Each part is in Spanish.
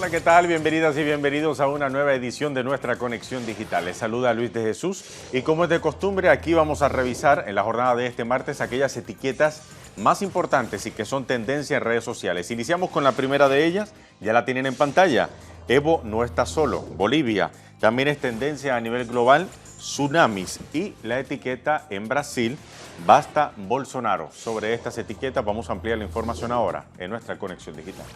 Hola, ¿qué tal? Bienvenidas y bienvenidos a una nueva edición de nuestra Conexión Digital. Les saluda Luis de Jesús y como es de costumbre, aquí vamos a revisar en la jornada de este martes aquellas etiquetas más importantes y que son tendencia en redes sociales. Iniciamos con la primera de ellas, ya la tienen en pantalla. Evo no está solo, Bolivia. También es tendencia a nivel global, tsunamis, y la etiqueta en Brasil, basta Bolsonaro. Sobre estas etiquetas vamos a ampliar la información ahora en nuestra Conexión Digital.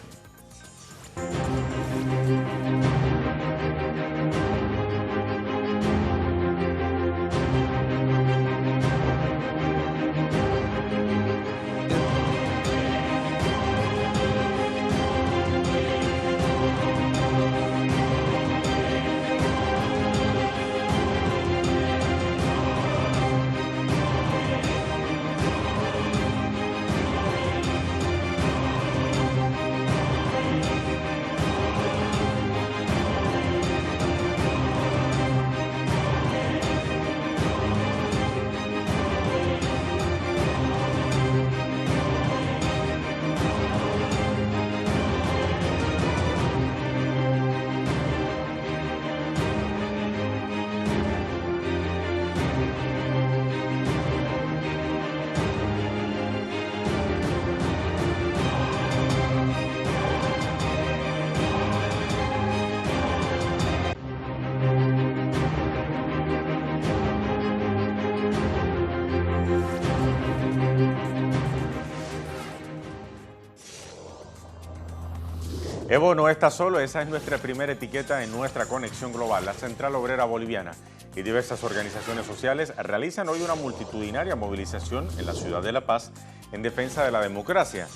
Evo no está solo, esa es nuestra primera etiqueta en nuestra conexión global. La Central Obrera Boliviana y diversas organizaciones sociales realizan hoy una multitudinaria movilización en la ciudad de La Paz en defensa de la democracia.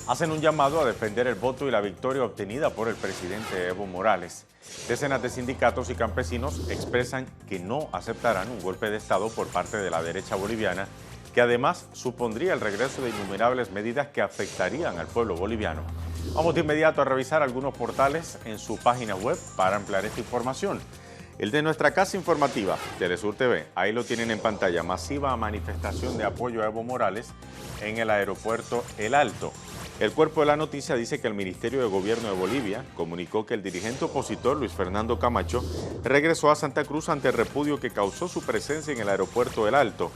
Hacen un llamado a defender el voto y la victoria obtenida por el presidente Evo Morales. Decenas de sindicatos y campesinos expresan que no aceptarán un golpe de Estado por parte de la derecha boliviana, que además supondría el regreso de innumerables medidas que afectarían al pueblo boliviano. Vamos de inmediato a revisar algunos portales en su página web para ampliar esta información. El de nuestra casa informativa, Telesur TV, ahí lo tienen en pantalla. Masiva manifestación de apoyo a Evo Morales en el aeropuerto El Alto. El cuerpo de la noticia dice que el Ministerio de Gobierno de Bolivia comunicó que el dirigente opositor Luis Fernando Camacho regresó a Santa Cruz ante el repudio que causó su presencia en el aeropuerto El Alto.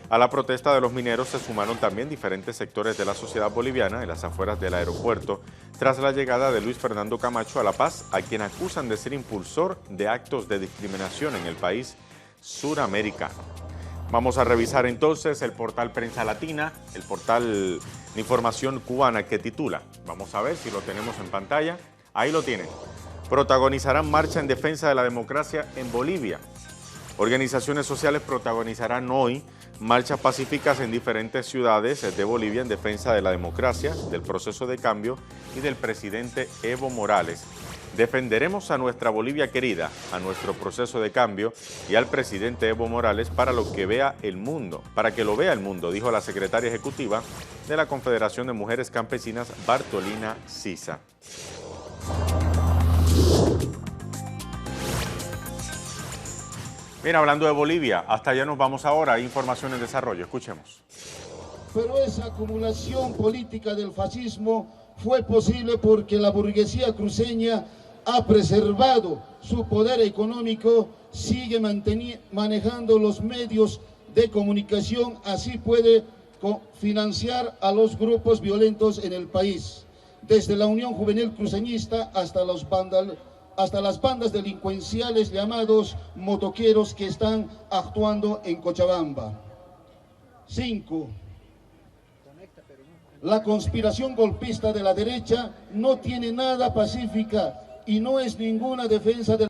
A la protesta de los mineros se sumaron también diferentes sectores de la sociedad boliviana en las afueras del aeropuerto tras la llegada de Luis Fernando Camacho a La Paz, a quien acusan de ser impulsor de actos de discriminación en el país suramericano. Vamos a revisar entonces el portal Prensa Latina, el portal de información cubana que titula, vamos a ver si lo tenemos en pantalla, ahí lo tienen. Protagonizarán marcha en defensa de la democracia en Bolivia. Organizaciones sociales protagonizarán hoy marchas pacíficas en diferentes ciudades de Bolivia en defensa de la democracia, del proceso de cambio y del presidente Evo Morales. Defenderemos a nuestra Bolivia querida, a nuestro proceso de cambio y al presidente Evo Morales para lo que vea el mundo, para que lo vea el mundo, dijo la secretaria ejecutiva de la Confederación de Mujeres Campesinas, Bartolina Sisa. Bien, hablando de Bolivia, hasta allá nos vamos ahora. Hay información en desarrollo, escuchemos. Pero esa acumulación política del fascismo fue posible porque la burguesía cruceña ha preservado su poder económico, sigue manejando los medios de comunicación, así puede financiar a los grupos violentos en el país, desde la Unión Juvenil Cruceñista hasta las bandas delincuenciales llamados motoqueros que están actuando en Cochabamba. 5. La conspiración golpista de la derecha no tiene nada pacífica y no es ninguna defensa de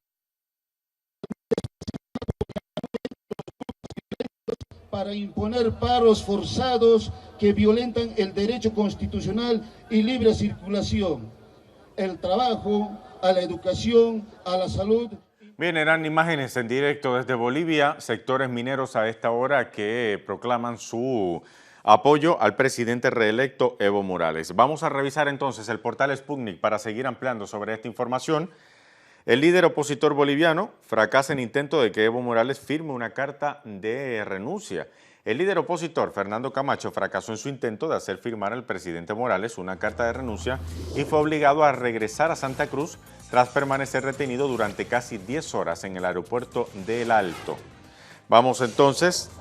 para imponer paros forzados que violentan el derecho constitucional y libre circulación, el trabajo, a la educación, a la salud. Bien, eran imágenes en directo desde Bolivia, sectores mineros a esta hora que proclaman su apoyo al presidente reelecto Evo Morales. Vamos a revisar entonces el portal Sputnik para seguir ampliando sobre esta información. El líder opositor boliviano fracasa en intento de que Evo Morales firme una carta de renuncia. El líder opositor, Fernando Camacho, fracasó en su intento de hacer firmar al presidente Morales una carta de renuncia y fue obligado a regresar a Santa Cruz tras permanecer retenido durante casi 10 horas en el aeropuerto de El Alto. Vamos entonces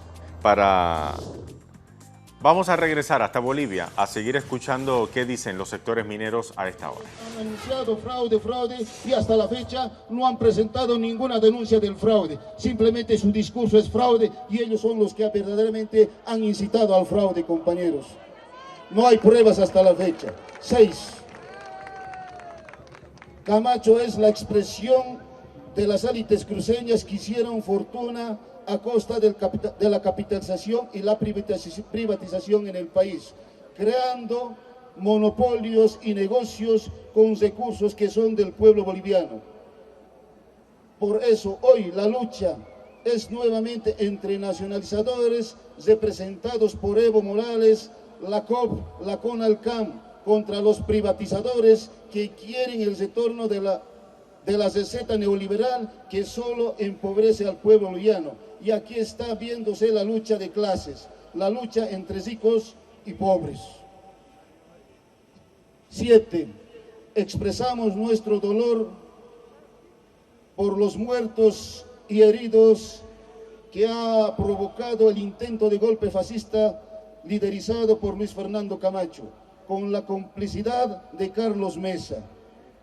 Vamos a regresar hasta Bolivia a seguir escuchando qué dicen los sectores mineros a esta hora. Han anunciado fraude y hasta la fecha no han presentado ninguna denuncia del fraude. Simplemente su discurso es fraude y ellos son los que verdaderamente han incitado al fraude, compañeros. No hay pruebas hasta la fecha. 6. Camacho es la expresión de las élites cruceñas que hicieron fortuna a costa de la capitalización y la privatización en el país, creando monopolios y negocios con recursos que son del pueblo boliviano. Por eso hoy la lucha es nuevamente entre nacionalizadores representados por Evo Morales, la COP, la CONALCAM, contra los privatizadores que quieren el retorno de la receta neoliberal que solo empobrece al pueblo boliviano. Y aquí está viéndose la lucha de clases, la lucha entre ricos y pobres. 7. Expresamos nuestro dolor por los muertos y heridos que ha provocado el intento de golpe fascista liderizado por Luis Fernando Camacho, con la complicidad de Carlos Mesa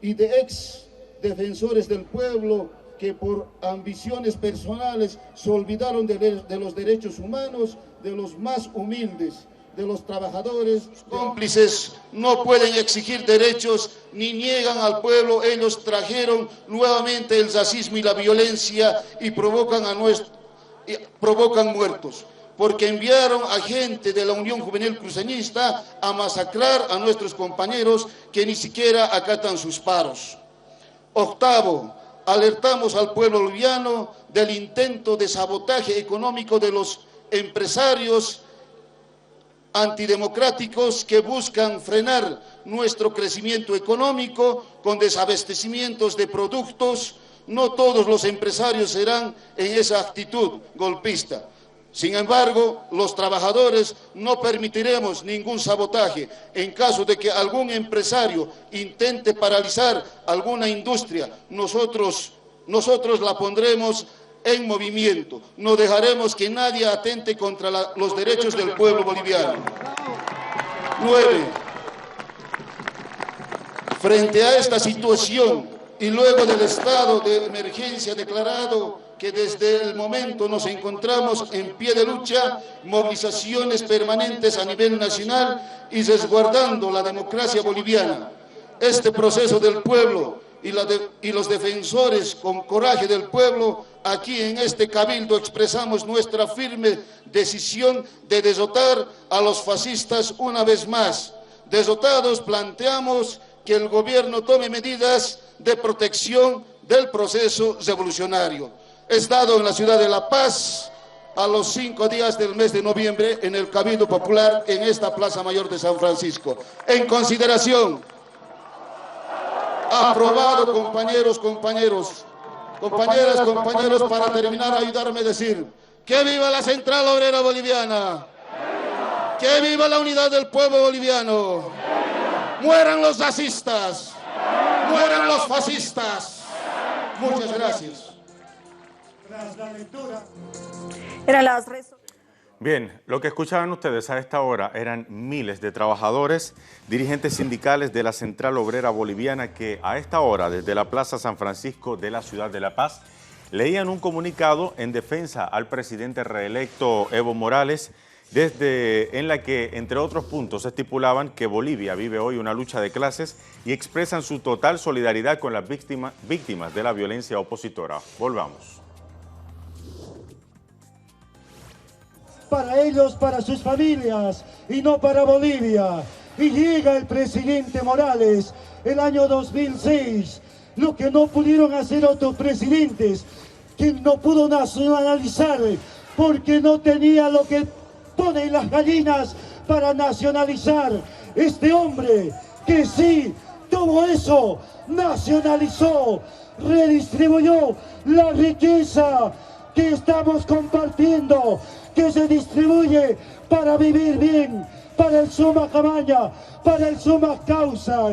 y de ex defensores del pueblo que por ambiciones personales se olvidaron de los derechos humanos, de los más humildes, de los trabajadores. Cómplices no pueden exigir derechos ni niegan al pueblo. Ellos trajeron nuevamente el racismo y la violencia y provocan muertos, porque enviaron a gente de la Unión Juvenil Cruceñista a masacrar a nuestros compañeros que ni siquiera acatan sus paros. 8. Alertamos al pueblo boliviano del intento de sabotaje económico de los empresarios antidemocráticos que buscan frenar nuestro crecimiento económico con desabastecimientos de productos. No todos los empresarios serán en esa actitud golpista. Sin embargo, los trabajadores no permitiremos ningún sabotaje. En caso de que algún empresario intente paralizar alguna industria, nosotros la pondremos en movimiento. No dejaremos que nadie atente contra los derechos del pueblo boliviano. 9. Frente a esta situación y luego del estado de emergencia declarado, que desde el momento nos encontramos en pie de lucha, movilizaciones permanentes a nivel nacional y resguardando la democracia boliviana. Este proceso del pueblo y los defensores con coraje del pueblo, aquí en este cabildo expresamos nuestra firme decisión de derrotar a los fascistas una vez más. Derrotados, planteamos que el gobierno tome medidas de protección del proceso revolucionario. Es dado en la ciudad de La Paz a los 5 días del mes de noviembre en el Cabildo Popular en esta Plaza Mayor de San Francisco. En consideración, aprobado, compañeros, compañeras, compañeros, para terminar, ayudarme a decir: ¡que viva la Central Obrera Boliviana! ¡Que viva la unidad del pueblo boliviano! ¡Mueran los racistas! ¡Mueran los fascistas! Muchas gracias. Bien, lo que escuchaban ustedes a esta hora eran miles de trabajadores, dirigentes sindicales de la Central Obrera Boliviana que a esta hora, desde la Plaza San Francisco de la ciudad de La Paz, leían un comunicado en defensa al presidente reelecto Evo Morales, en la que, entre otros puntos, estipulaban que Bolivia vive hoy una lucha de clases y expresan su total solidaridad con las víctimas de la violencia opositora. Volvamos. Para ellos, para sus familias y no para Bolivia. Y llega el presidente Morales el año 2006, lo que no pudieron hacer otros presidentes, que no pudo nacionalizar porque no tenía lo que ponen las gallinas para nacionalizar. Este hombre que sí, todo eso nacionalizó, redistribuyó la riqueza que estamos compartiendo, que se distribuye para vivir bien, para el Suma Camaña, para el Suma Causa.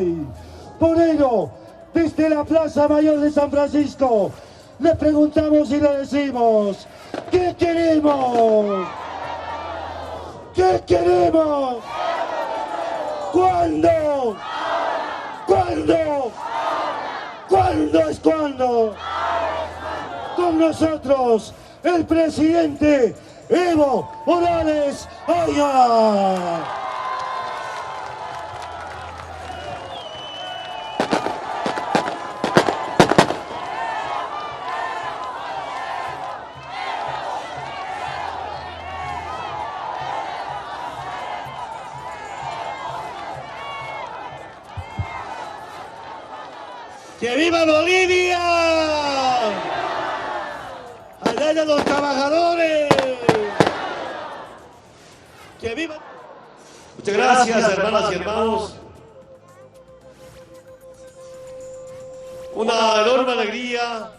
Por ello, desde la Plaza Mayor de San Francisco, le preguntamos y le decimos, ¿qué queremos? ¿Qué queremos? ¿Cuándo? ¿Cuándo? ¿Cuándo es cuándo? Con nosotros, el presidente Evo Morales Aya. ¡Que viva Bolivia! ¡Allá de los trabajadores! ¡Que viva! Muchas gracias, hermanas y hermanos. Una enorme alegría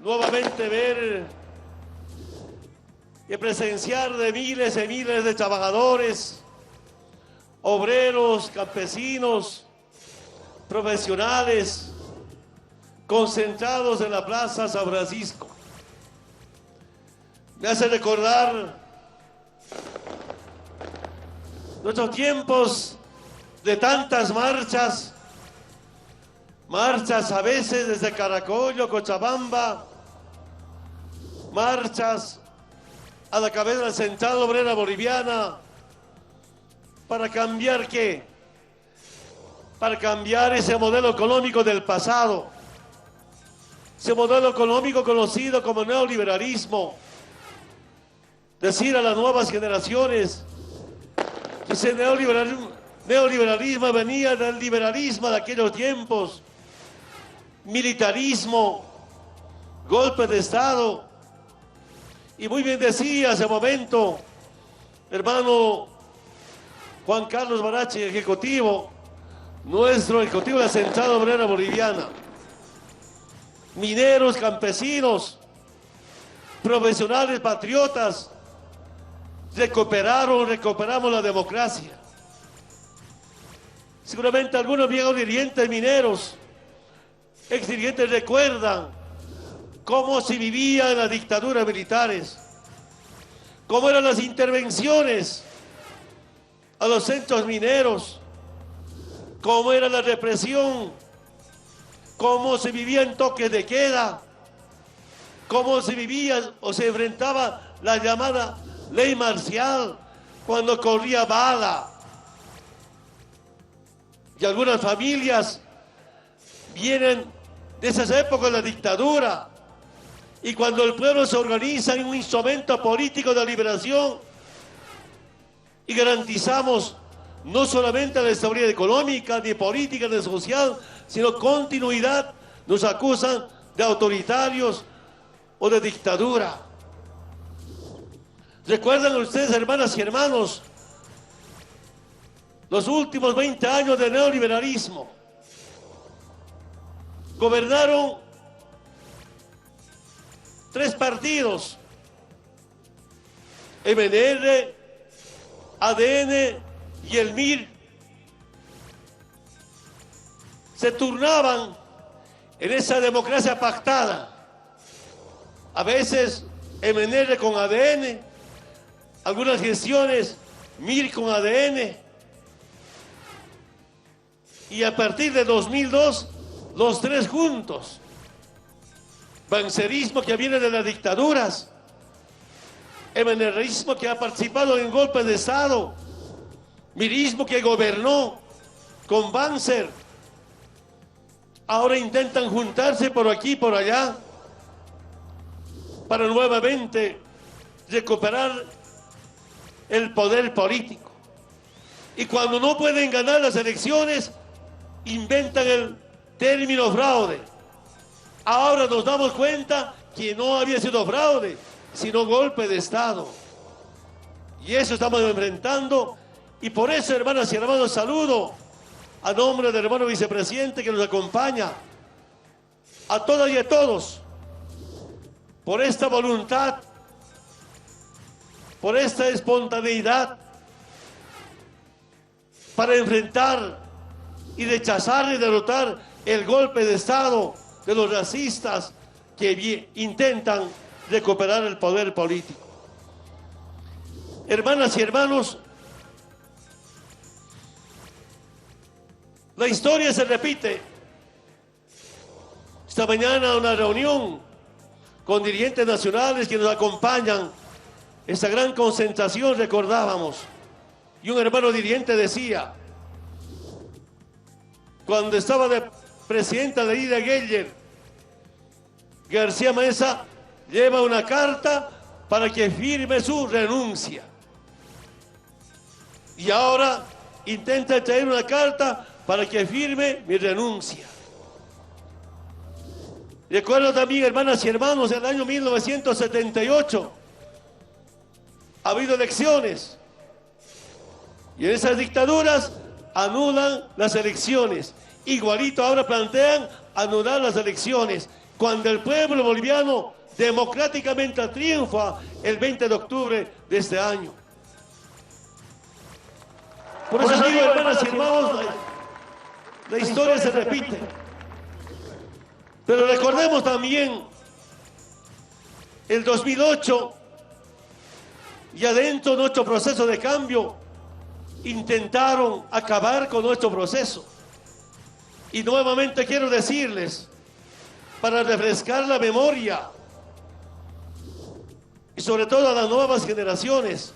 nuevamente ver y presenciar de miles y miles de trabajadores, obreros, campesinos, profesionales concentrados en la Plaza San Francisco. Me hace recordar nuestros tiempos de tantas marchas a veces desde Caracollo, Cochabamba, marchas a la cabeza de la Central Obrera Boliviana. ¿Para cambiar qué? Para cambiar ese modelo económico del pasado, ese modelo económico conocido como neoliberalismo. Decir a las nuevas generaciones que ese neoliberalismo venía del liberalismo de aquellos tiempos, militarismo, golpe de Estado. Y muy bien decía hace momento hermano Juan Carlos Barachi, ejecutivo, nuestro ejecutivo de la Central Obrera Boliviana. Mineros, campesinos, profesionales, patriotas, recuperamos la democracia. Seguramente algunos viejos dirigentes mineros, ex dirigentes, recuerdan cómo se vivía en las dictaduras militares, cómo eran las intervenciones a los centros mineros, cómo era la represión, cómo se vivía en toques de queda, cómo se vivía o se enfrentaba la llamada ley marcial cuando corría bala. Y algunas familias vienen de esas épocas de la dictadura, y cuando el pueblo se organiza en un instrumento político de liberación y garantizamos no solamente la estabilidad económica, ni política, ni social, sino continuidad, nos acusan de autoritarios o de dictadura. ¿Recuerdan ustedes, hermanas y hermanos, los últimos 20 años de neoliberalismo? Gobernaron 3 partidos: MNR, ADN y el MIR. Se turnaban en esa democracia pactada. A veces MNR con ADN, algunas gestiones MIR con ADN. Y a partir de 2002, los 3 juntos. Bancerismo, que viene de las dictaduras, MNRismo, que ha participado en golpes de Estado, mirismo, que gobernó con Banzer, ahora intentan juntarse por aquí y por allá para nuevamente recuperar el poder político. Y cuando no pueden ganar las elecciones, inventan el término fraude. Ahora nos damos cuenta que no había sido fraude, sino golpe de Estado. Y eso estamos enfrentando. Y por eso, hermanas y hermanos, saludo a nombre del hermano vicepresidente que nos acompaña, a todas y a todos, por esta voluntad, por esta espontaneidad, para enfrentar y rechazar y derrotar el golpe de Estado de los racistas que intentan recuperar el poder político. Hermanas y hermanos, la historia se repite. Esta mañana una reunión con dirigentes nacionales que nos acompañan, esta gran concentración recordábamos, y un hermano dirigente decía, cuando estaba de presidenta de Ida Geyer, García Meza lleva una carta para que firme su renuncia. Y ahora intenta traer una carta para que firme mi renuncia. Recuerdo también, hermanas y hermanos, en el año 1978 ha habido elecciones y en esas dictaduras anulan las elecciones. Igualito ahora plantean anular las elecciones cuando el pueblo boliviano democráticamente triunfa el 20 de octubre de este año. Por eso digo, hermanas y hermanos, la historia se repite. Pero recordemos también el 2008 y adentro de nuestro proceso de cambio intentaron acabar con nuestro proceso. Y nuevamente quiero decirles, para refrescar la memoria y sobre todo a las nuevas generaciones,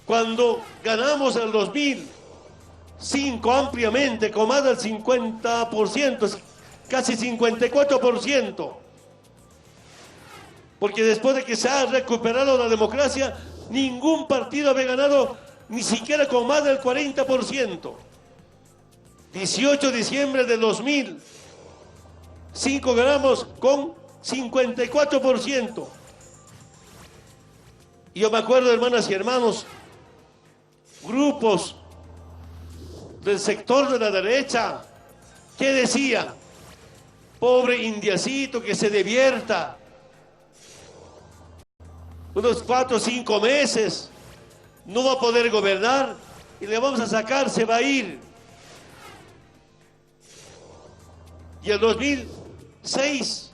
cuando ganamos el 2005 ampliamente, con más del 50%, casi 54%, porque después de que se ha recuperado la democracia, ningún partido había ganado ni siquiera con más del 40%. 18 de diciembre de 2005 ganamos con 54%. Y yo me acuerdo, hermanas y hermanos, grupos del sector de la derecha que decían, pobre indiacito que se divierta unos 4 o 5 meses, no va a poder gobernar y le vamos a sacar, se va a ir. Y el 2006,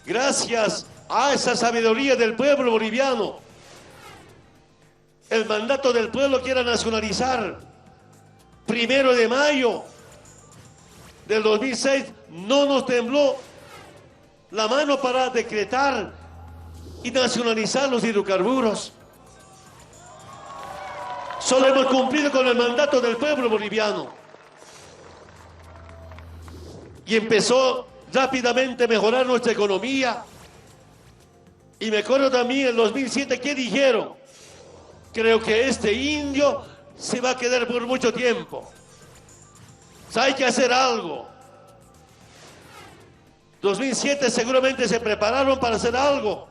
gracias a esa sabiduría del pueblo boliviano, el mandato del pueblo que era nacionalizar, 1 de mayo del 2006, no nos tembló la mano para decretar y nacionalizar los hidrocarburos. Solo hemos cumplido con el mandato del pueblo boliviano. Y empezó rápidamente a mejorar nuestra economía. Y me acuerdo también en el 2007 que dijeron, creo que este indio se va a quedar por mucho tiempo. O sea, hay que hacer algo. 2007 seguramente se prepararon para hacer algo.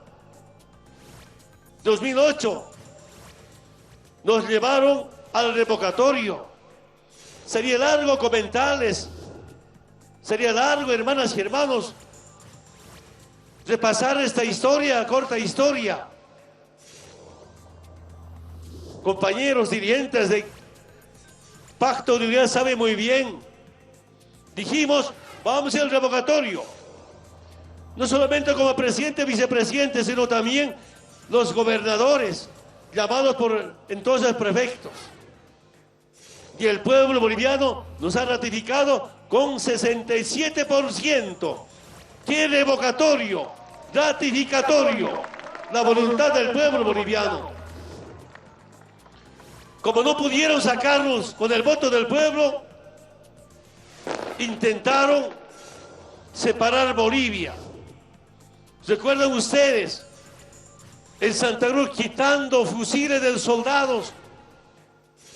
2008 nos llevaron al revocatorio. Sería largo comentarles, sería largo, hermanas y hermanos, repasar esta historia, corta historia. Compañeros dirigentes de Pacto de Unidad saben muy bien. Dijimos, vamos al revocatorio. No solamente como presidente y vicepresidente, sino también los gobernadores, llamados por entonces prefectos. Y el pueblo boliviano nos ha ratificado con 67%. ¡Qué revocatorio! Ratificatorio. La voluntad del pueblo boliviano. Como no pudieron sacarnos con el voto del pueblo, intentaron separar Bolivia. ¿Recuerdan ustedes? En Santa Cruz, quitando fusiles de soldados,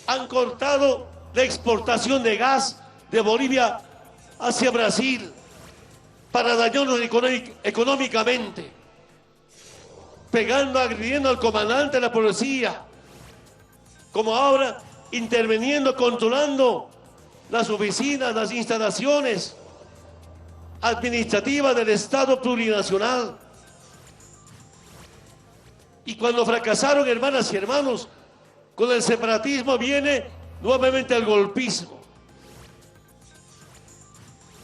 han cortado la exportación de gas de Bolivia hacia Brasil para dañarnos económicamente, pegando, agrediendo al comandante de la policía, como ahora interviniendo, controlando las oficinas, las instalaciones administrativas del Estado plurinacional. Y cuando fracasaron, hermanas y hermanos, con el separatismo viene nuevamente al golpismo.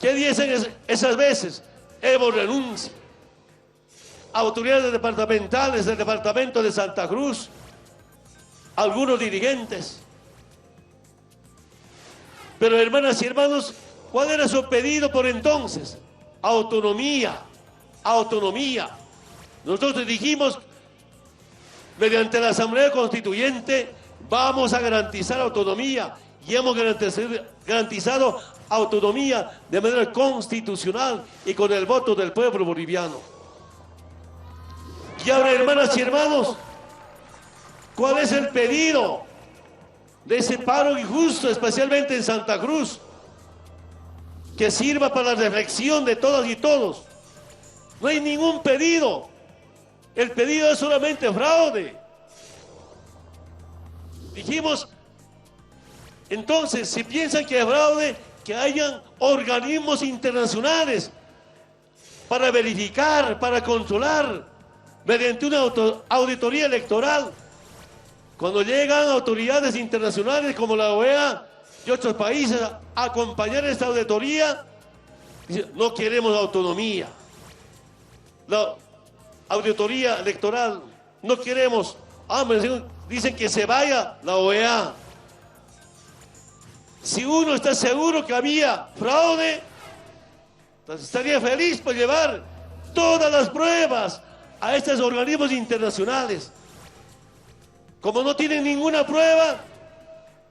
¿Qué dicen esas veces? Evo renuncia. Autoridades departamentales del departamento de Santa Cruz, algunos dirigentes. Pero hermanas y hermanos, ¿cuál era su pedido por entonces? Autonomía, autonomía. Nosotros dijimos, mediante la Asamblea Constituyente, vamos a garantizar autonomía, y hemos garantizado autonomía de manera constitucional y con el voto del pueblo boliviano. Y ahora, hermanas y hermanos, ¿cuál es el pedido de ese paro injusto, especialmente en Santa Cruz? Que sirva para la reflexión de todas y todos. No hay ningún pedido. El pedido es solamente fraude. Dijimos, entonces, si piensan que es fraude, que hayan organismos internacionales para verificar, para controlar, mediante una auditoría electoral. Cuando llegan autoridades internacionales como la OEA y otros países a acompañar esta auditoría, dicen, no queremos autonomía. La auditoría electoral, no queremos. Dicen que se vaya la OEA. Si uno está seguro que había fraude, entonces estaría feliz por llevar todas las pruebas a estos organismos internacionales. Como no tienen ninguna prueba,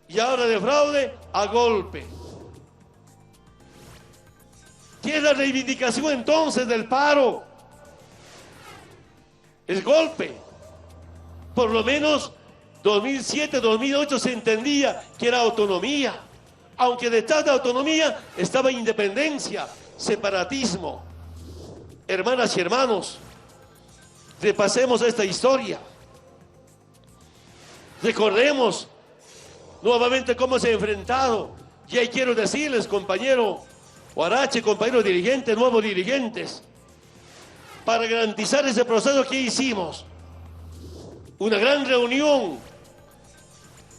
y ahora de fraude, a golpe. ¿Qué es la reivindicación entonces del paro? El golpe. Por lo menos 2007, 2008 se entendía que era autonomía. Aunque detrás de autonomía estaba independencia, separatismo. Hermanas y hermanos, repasemos esta historia. Recordemos nuevamente cómo se ha enfrentado. Y ahí quiero decirles, compañero Huarache, compañeros dirigentes, nuevos dirigentes, para garantizar ese proceso que hicimos, una gran reunión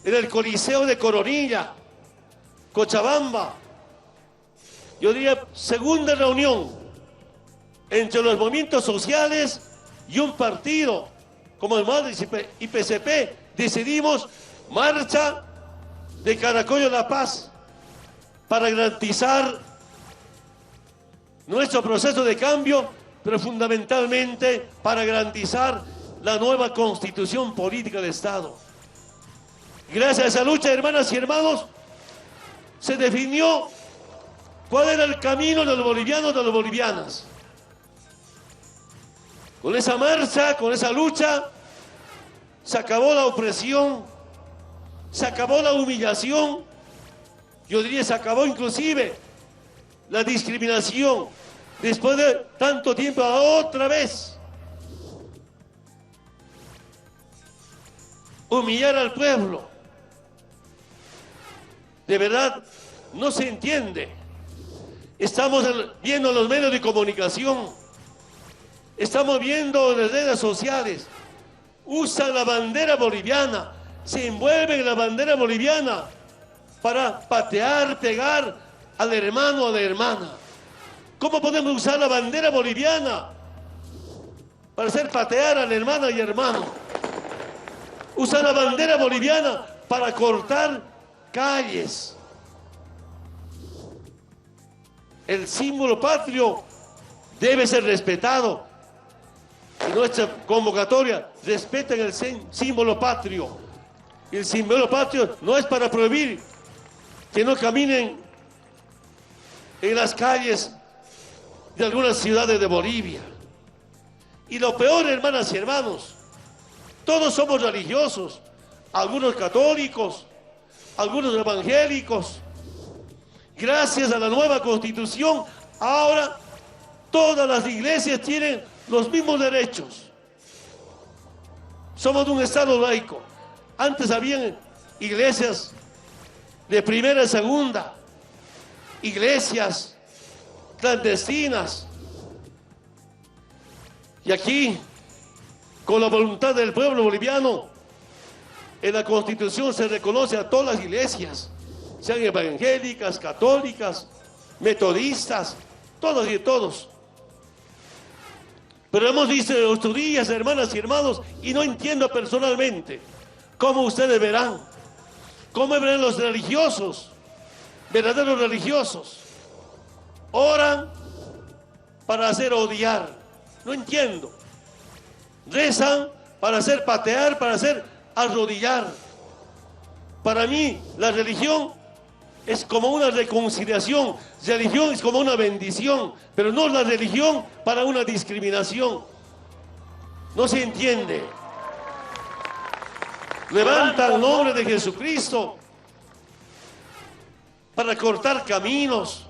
en el Coliseo de Coronilla, Cochabamba. Yo diría segunda reunión entre los movimientos sociales y un partido como el MAS y PCP. Decidimos marcha de Caracollo a La Paz para garantizar nuestro proceso de cambio, pero fundamentalmente para garantizar la nueva constitución política del Estado. Gracias a esa lucha, hermanas y hermanos, se definió cuál era el camino de los bolivianos, de las bolivianas. Con esa marcha, con esa lucha, se acabó la opresión, se acabó la humillación, yo diría se acabó inclusive la discriminación. Después de tanto tiempo, otra vez humillar al pueblo. De verdad, no se entiende. Estamos viendo los medios de comunicación, estamos viendo las redes sociales, usan la bandera boliviana, se envuelven en la bandera boliviana para patear, pegar al hermano o a la hermana. ¿Cómo podemos usar la bandera boliviana para hacer patear a la hermana y hermano? Usar la bandera boliviana para cortar calles. El símbolo patrio debe ser respetado. En nuestra convocatoria, respeten el símbolo patrio. El símbolo patrio no es para prohibir que no caminen en las calles de algunas ciudades de Bolivia. Y lo peor, hermanas y hermanos, todos somos religiosos, algunos católicos, algunos evangélicos. Gracias a la nueva Constitución, ahora todas las iglesias tienen los mismos derechos. Somos un Estado laico. Antes habían iglesias de primera y segunda, iglesias clandestinas. Y aquí, con la voluntad del pueblo boliviano, En la Constitución se reconoce a todas las iglesias, sean evangélicas, católicas, metodistas, todas y todos. Pero hemos visto en nuestros días, hermanas y hermanos, y no entiendo personalmente cómo ustedes verán, cómo verán los religiosos, verdaderos religiosos, oran para hacer odiar, no entiendo, rezan para hacer patear, para hacer arrodillar. Para mí la religión es como una reconciliación, religión es como una bendición, pero no la religión para una discriminación. No se entiende. Levanta el nombre de Jesucristo para cortar caminos,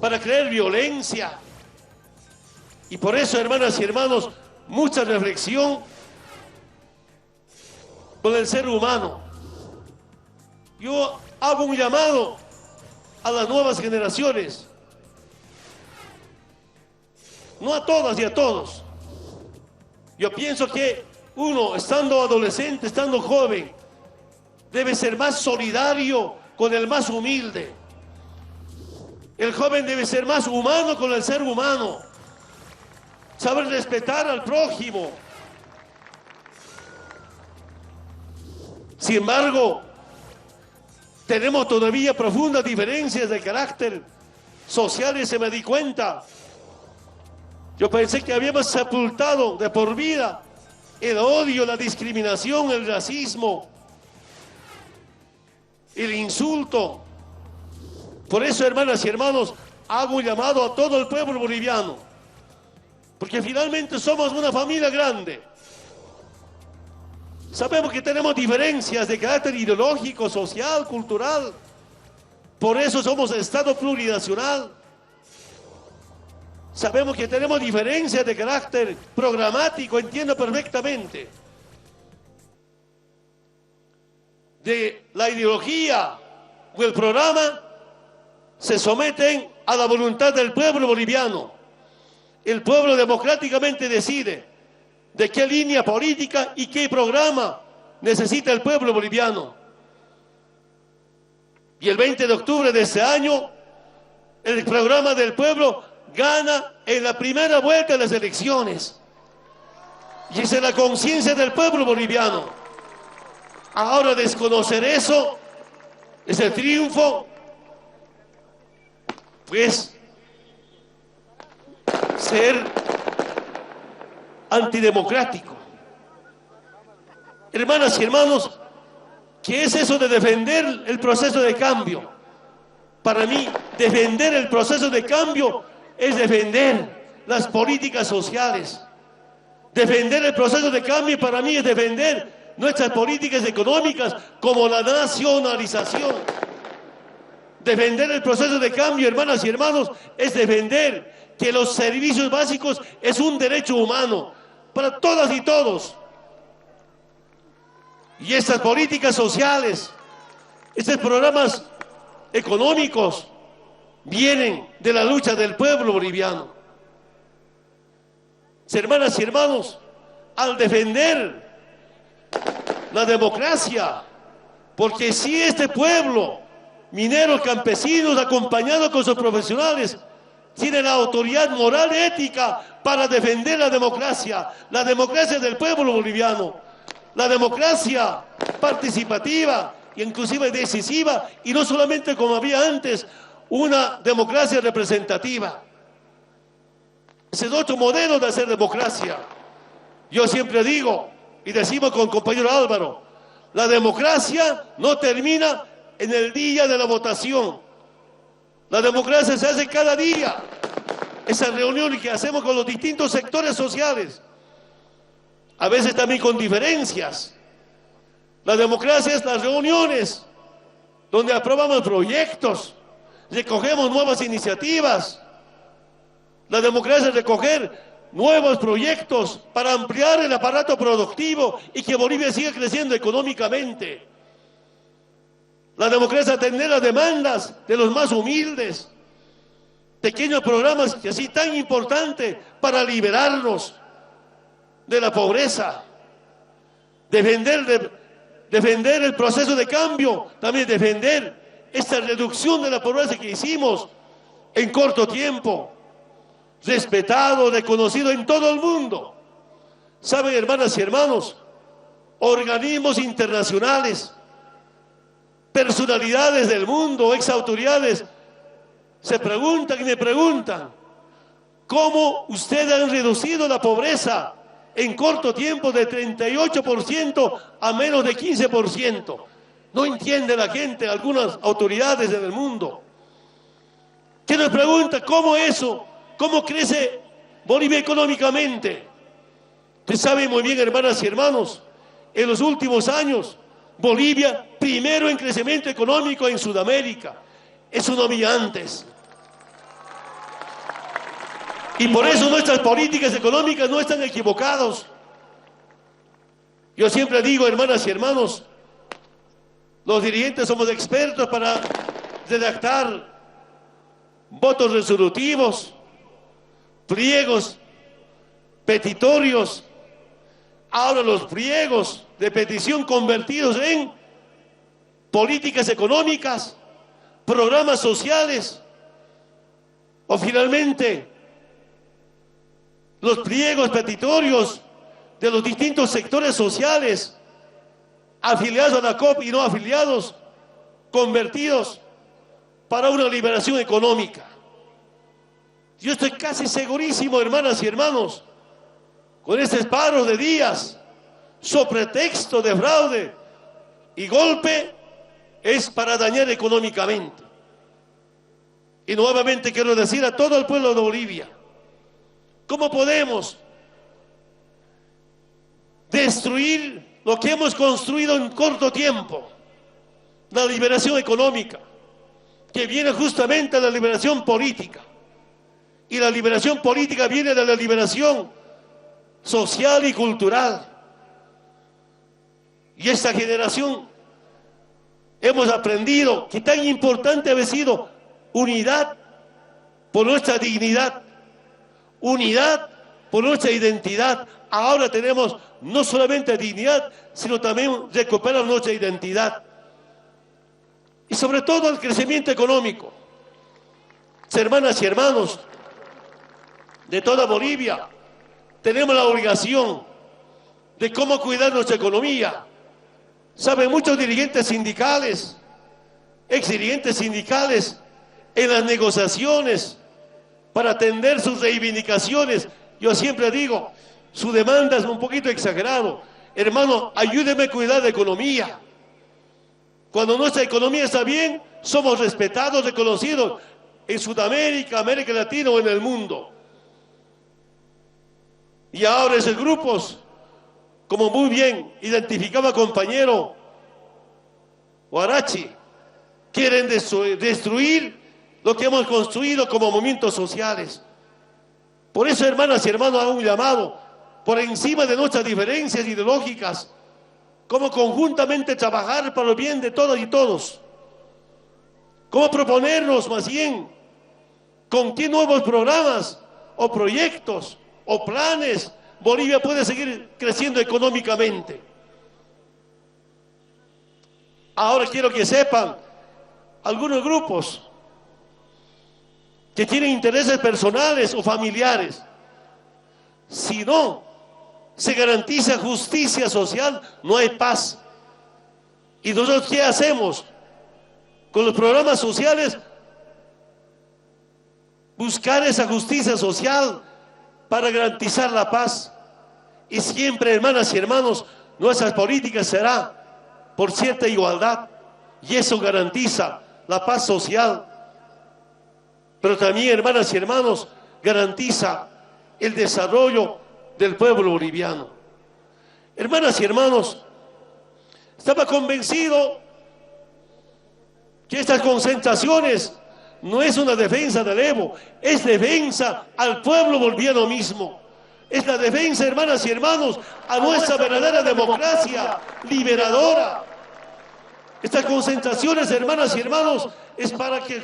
para crear violencia. Y por eso, hermanas y hermanos, mucha reflexión con el ser humano. Yo hago un llamado a las nuevas generaciones, no a todas y a todos. Yo pienso que uno, estando adolescente, estando joven, debe ser más solidario con el más humilde. El joven debe ser más humano con el ser humano, saber respetar al prójimo. Sin embargo, tenemos todavía profundas diferencias de carácter social y se me di cuenta. Yo pensé que habíamos sepultado de por vida el odio, la discriminación, el racismo, el insulto. Por eso, hermanas y hermanos, hago un llamado a todo el pueblo boliviano, porque finalmente somos una familia grande. Sabemos que tenemos diferencias de carácter ideológico, social, cultural. Por eso somos Estado plurinacional. Sabemos que tenemos diferencias de carácter programático, entiendo perfectamente. De la ideología o el programa se someten a la voluntad del pueblo boliviano. El pueblo democráticamente decide de qué línea política y qué programa necesita el pueblo boliviano. Y el 20 de octubre de este año, el programa del pueblo gana en la primera vuelta de las elecciones. Y esa es la conciencia del pueblo boliviano. Ahora desconocer eso, ese triunfo, pues ser antidemocrático. Hermanas y hermanos, ¿qué es eso de defender el proceso de cambio? Para mí, defender el proceso de cambio es defender las políticas sociales. Defender el proceso de cambio para mí es defender nuestras políticas económicas como la nacionalización. Defender el proceso de cambio, hermanas y hermanos, es defender que los servicios básicos es un derecho humano para todas y todos. Y estas políticas sociales, estos programas económicos, vienen de la lucha del pueblo boliviano. Hermanas y hermanos, al defender la democracia, porque si este pueblo, mineros, campesinos, acompañados con sus profesionales, tiene la autoridad moral y ética para defender la democracia del pueblo boliviano, la democracia participativa, inclusive decisiva, y no solamente como había antes, una democracia representativa. Ese es otro modelo de hacer democracia. Yo siempre digo, y decimos con el compañero Álvaro, la democracia no termina en el día de la votación. La democracia se hace cada día. Esas reuniones que hacemos con los distintos sectores sociales, a veces también con diferencias. La democracia es las reuniones donde aprobamos proyectos, recogemos nuevas iniciativas. La democracia es recoger nuevos proyectos para ampliar el aparato productivo y que Bolivia siga creciendo económicamente. La democracia es atender las demandas de los más humildes. Pequeños programas que así tan importantes para liberarnos de la pobreza. Defender defender el proceso de cambio, también defender esta reducción de la pobreza que hicimos en corto tiempo, respetado, reconocido en todo el mundo. Saben, hermanas y hermanos, organismos internacionales, personalidades del mundo, exautoridades, se preguntan y me preguntan, ¿cómo ustedes han reducido la pobreza en corto tiempo de 38% a menos de 15%? No entiende la gente, algunas autoridades en el mundo. ¿Qué nos pregunta? ¿Cómo eso? ¿Cómo crece Bolivia económicamente? Usted sabe muy bien, hermanas y hermanos, en los últimos años, Bolivia, primero en crecimiento económico en Sudamérica. Eso no había antes. Y por eso nuestras políticas económicas no están equivocadas. Yo siempre digo, hermanas y hermanos, los dirigentes somos expertos para redactar votos resolutivos, pliegos petitorios. Ahora los pliegos de petición convertidos en políticas económicas, programas sociales, o finalmente los pliegos petitorios de los distintos sectores sociales, afiliados a la COP y no afiliados, convertidos para una liberación económica. Yo estoy casi segurísimo, hermanas y hermanos, con este paro de días, sobre pretexto de fraude y golpe, es para dañar económicamente. Y nuevamente quiero decir a todo el pueblo de Bolivia, ¿cómo podemos destruir lo que hemos construido en corto tiempo? La liberación económica, que viene justamente de la liberación política. Y la liberación política viene de la liberación social y cultural. Y esta generación hemos aprendido que tan importante ha sido unidad por nuestra dignidad, unidad por nuestra identidad. Ahora tenemos no solamente dignidad, sino también recuperar nuestra identidad. Y sobre todo el crecimiento económico. Hermanas y hermanos de toda Bolivia, tenemos la obligación de cómo cuidar nuestra economía. Saben, muchos dirigentes sindicales, ex dirigentes sindicales, en las negociaciones para atender sus reivindicaciones, yo siempre digo, su demanda es un poquito exagerado. Hermano, ayúdeme a cuidar la economía. Cuando nuestra economía está bien, somos respetados, reconocidos en Sudamérica, América Latina o en el mundo. Y ahora esos grupos, como muy bien identificaba compañero Huarachi, quieren destruir lo que hemos construido como movimientos sociales. Por eso, hermanas y hermanos, hago un llamado, por encima de nuestras diferencias ideológicas, cómo conjuntamente trabajar para el bien de todas y todos. Cómo proponernos más bien con qué nuevos programas o proyectos o planes Bolivia puede seguir creciendo económicamente. Ahora quiero que sepan algunos grupos que tienen intereses personales o familiares. Si no se garantiza justicia social, no hay paz. ¿Y nosotros qué hacemos? Con los programas sociales, buscar esa justicia social para garantizar la paz. Y siempre, hermanas y hermanos, nuestras políticas será por cierta igualdad, y eso garantiza la paz social. Pero también, hermanas y hermanos, garantiza el desarrollo del pueblo boliviano. Hermanas y hermanos, estaba convencido que estas concentraciones no es una defensa del Evo, es defensa al pueblo boliviano mismo. Es la defensa, hermanas y hermanos, a nuestra verdadera democracia liberadora. Estas concentraciones, hermanas y hermanos, es para que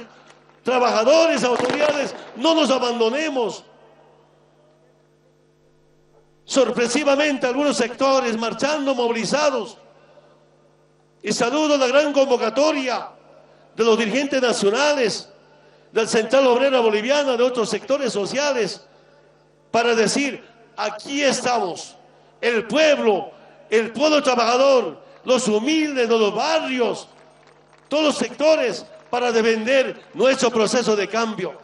trabajadores, autoridades, no nos abandonemos. Sorpresivamente, algunos sectores marchando, movilizados, Y saludo la gran convocatoria de los dirigentes nacionales, del Central Obrera Boliviana, de otros sectores sociales, para decir, aquí estamos, el pueblo trabajador, los humildes de los barrios, todos los sectores, para defender nuestro proceso de cambio.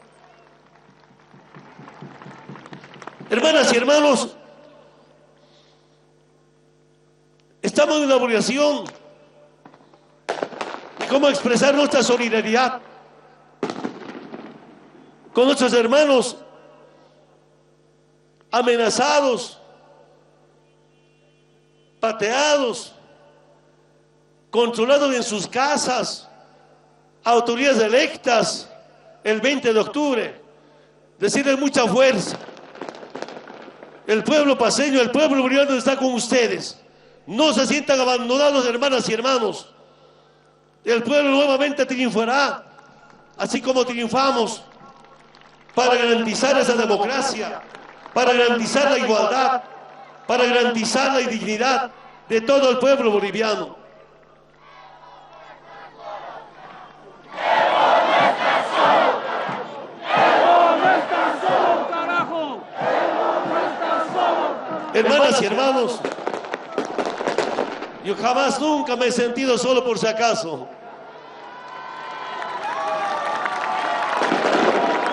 Hermanas y hermanos, estamos en una obligación de cómo expresar nuestra solidaridad con nuestros hermanos amenazados, pateados, controlados en sus casas, autoridades electas el 20 de octubre. Decirles mucha fuerza. El pueblo paceño, el pueblo boliviano está con ustedes. No se sientan abandonados, hermanas y hermanos. El pueblo nuevamente triunfará, así como triunfamos, para garantizar esa democracia, para garantizar la igualdad, para garantizar la dignidad de todo el pueblo boliviano. Hermanas y hermanos, yo jamás nunca me he sentido solo por si acaso.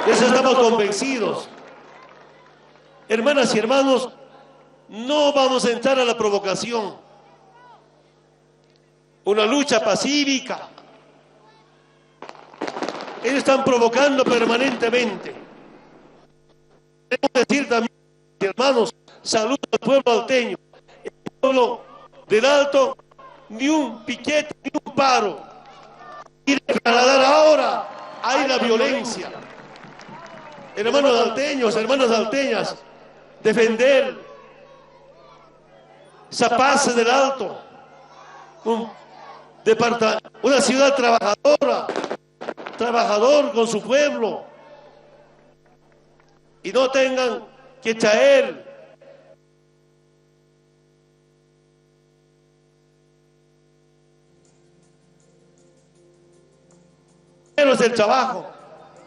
De eso estamos convencidos. Hermanas y hermanos, no vamos a entrar a la provocación. Una lucha pacífica. Ellos están provocando permanentemente. Debo decir también, hermanos, saludo al pueblo alteño, el pueblo del Alto, ni un piquete, ni un paro. Y trasladar ahora hay la violencia. Hermanos alteños, hermanas alteñas, defender esa paz del Alto, una ciudad trabajadora, trabajador con su pueblo, y no tengan que traer primero es el trabajo,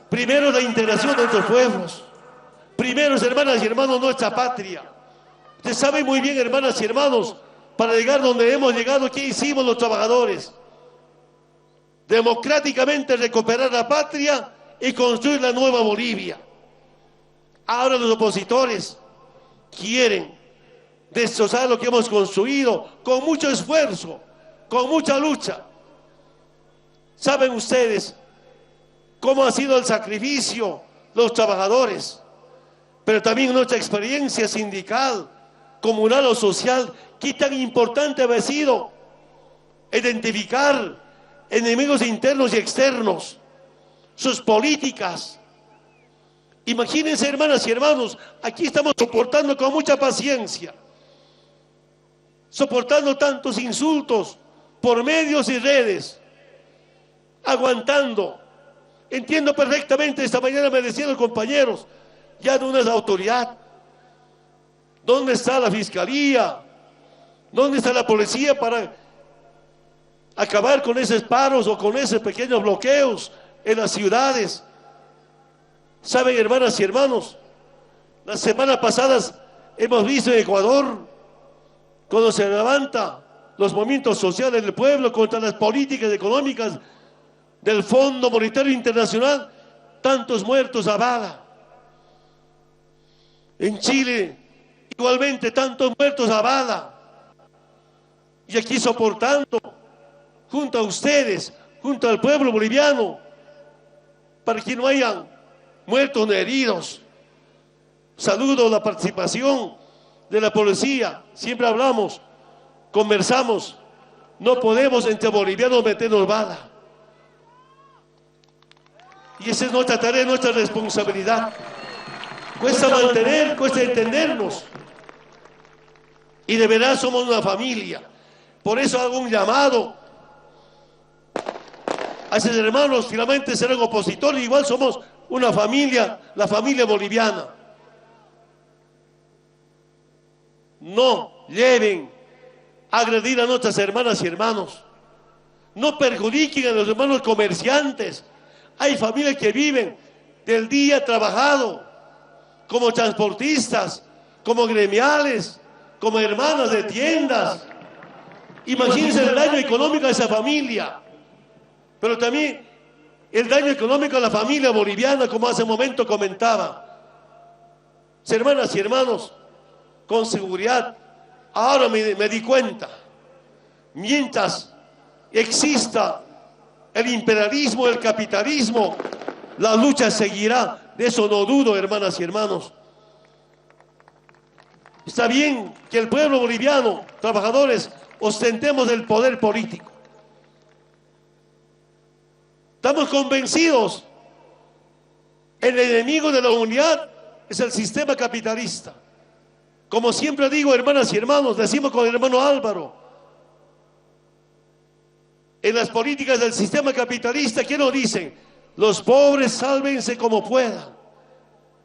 primero la integración de nuestros pueblos, primero, hermanas y hermanos, nuestra patria. Usted sabe muy bien, hermanas y hermanos, para llegar donde hemos llegado, ¿qué hicimos los trabajadores? Democráticamente recuperar la patria y construir la nueva Bolivia. Ahora los opositores quieren destrozar lo que hemos construido con mucho esfuerzo, con mucha lucha. ¿Saben ustedes cómo ha sido el sacrificio los trabajadores? Pero también nuestra experiencia sindical, comunal o social, qué tan importante ha sido identificar enemigos internos y externos, sus políticas. Imagínense, hermanas y hermanos, aquí estamos soportando con mucha paciencia, soportando tantos insultos por medios y redes, aguantando. Entiendo perfectamente, esta mañana me decían los compañeros, ya de una autoridad, ¿dónde está la fiscalía? ¿Dónde está la policía para acabar con esos paros o con esos pequeños bloqueos en las ciudades? Saben, hermanas y hermanos, las semanas pasadas hemos visto en Ecuador, cuando se levantan los movimientos sociales del pueblo contra las políticas económicas del Fondo Monetario Internacional, tantos muertos a bala. En Chile, igualmente, tantos muertos a bala. Y aquí soportando, junto a ustedes, junto al pueblo boliviano, para que no hayan muertos ni heridos. Saludo la participación de la policía. Siempre hablamos, conversamos. No podemos entre bolivianos meternos bala. Y esa es nuestra tarea, nuestra responsabilidad. Cuesta mantener, cuesta entendernos. Y de verdad somos una familia. Por eso hago un llamado a esos hermanos, finalmente serán opositores, igual somos una familia, la familia boliviana. No lleven a agredir a nuestras hermanas y hermanos. no perjudiquen a los hermanos comerciantes. Hay familias que viven del día trabajado, como transportistas, como gremiales, como hermanas de tiendas. Imagínense el daño económico a esa familia, pero también el daño económico a la familia boliviana, como hace un momento comentaba. Hermanas y hermanos, con seguridad, ahora me di cuenta, mientras exista el imperialismo, el capitalismo, la lucha seguirá. De eso no dudo, hermanas y hermanos. Está bien que el pueblo boliviano, trabajadores, ostentemos el poder político. Estamos convencidos, el enemigo de la unidad es el sistema capitalista. Como siempre digo, hermanas y hermanos, decimos con el hermano Álvaro, en las políticas del sistema capitalista, ¿qué nos dicen? Los pobres sálvense como puedan.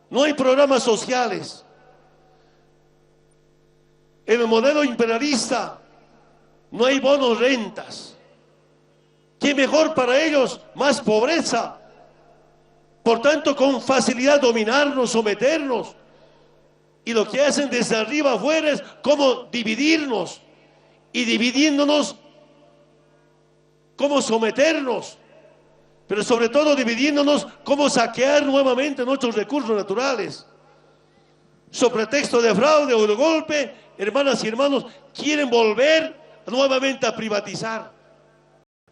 No hay programas sociales. En el modelo imperialista no hay bonos rentas. ¿Qué mejor para ellos? Más pobreza. Por tanto, con facilidad dominarnos, someternos. Y lo que hacen desde arriba afuera es cómo dividirnos. Y dividiéndonos, cómo someternos. Pero sobre todo dividiéndonos, cómo saquear nuevamente nuestros recursos naturales. Sobre pretexto de fraude o de golpe, hermanas y hermanos, quieren volver nuevamente a privatizar.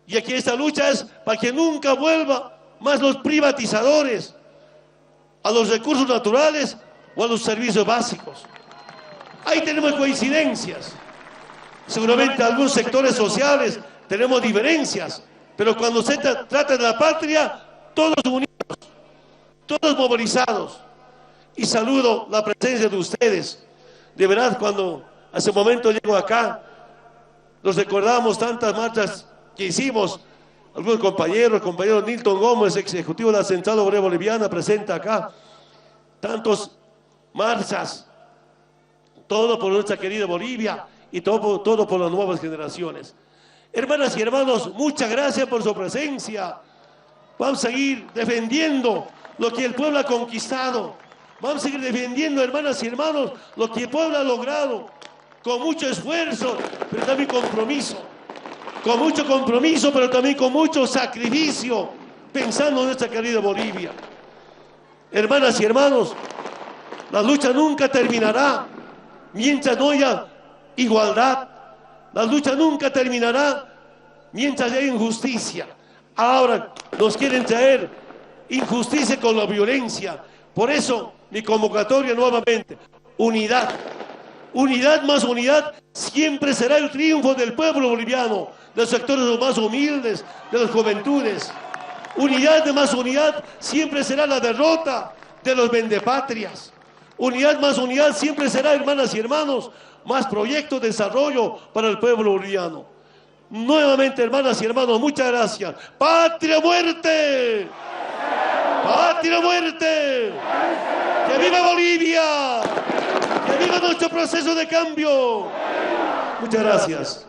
Y aquí esta lucha es para que nunca vuelva más los privatizadores a los recursos naturales o a los servicios básicos. Ahí tenemos coincidencias. Seguramente algunos sectores sociales tenemos diferencias, pero cuando se trata de la patria, todos unidos, todos movilizados. Y saludo la presencia de ustedes. De verdad, cuando hace un momento llego acá, nos recordamos tantas marchas que hicimos. Algunos compañeros, Nilton Gómez, ex ejecutivo de la Central Obrera Boliviana, presenta acá tantos marchas, todo por nuestra querida Bolivia y todo por las nuevas generaciones. Hermanas y hermanos, muchas gracias por su presencia. Vamos a seguir defendiendo lo que el pueblo ha conquistado. Vamos a seguir defendiendo, hermanas y hermanos, lo que el pueblo ha logrado, con mucho esfuerzo, pero también compromiso. Con mucho compromiso, pero también con mucho sacrificio, pensando en nuestra querida Bolivia. Hermanas y hermanos, la lucha nunca terminará mientras no haya igualdad. La lucha nunca terminará mientras haya injusticia. Ahora nos quieren traer injusticia con la violencia. Por eso mi convocatoria nuevamente, unidad. Unidad más unidad siempre será el triunfo del pueblo boliviano, de los sectores más humildes, de las juventudes. Unidad de más unidad siempre será la derrota de los vendepatrias. Unidad más unidad siempre será, hermanas y hermanos, más proyectos de desarrollo para el pueblo boliviano. Nuevamente, hermanas y hermanos, muchas gracias. ¡Patria muerte! ¡Patria muerte! ¡Que viva Bolivia! ¡Que viva nuestro proceso de cambio! Muchas gracias.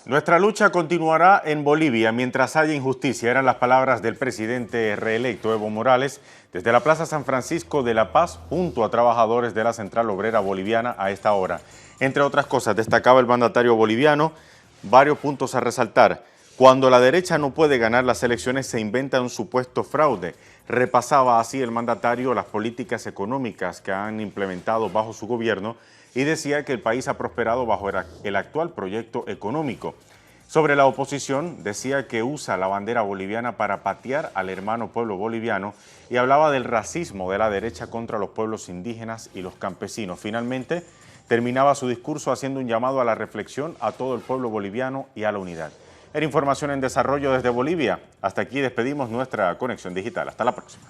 Nuestra lucha continuará en Bolivia mientras haya injusticia. Eran las palabras del presidente reelecto Evo Morales desde la Plaza San Francisco de La Paz junto a trabajadores de la Central Obrera Boliviana a esta hora. Entre otras cosas, destacaba el mandatario boliviano varios puntos a resaltar. Cuando la derecha no puede ganar las elecciones se inventa un supuesto fraude. Repasaba así el mandatario las políticas económicas que han implementado bajo su gobierno y decía que el país ha prosperado bajo el actual proyecto económico. Sobre la oposición, decía que usa la bandera boliviana para patear al hermano pueblo boliviano y hablaba del racismo de la derecha contra los pueblos indígenas y los campesinos. Finalmente, terminaba su discurso haciendo un llamado a la reflexión a todo el pueblo boliviano y a la unidad. Era información en desarrollo desde Bolivia. Hasta aquí despedimos nuestra conexión digital. Hasta la próxima.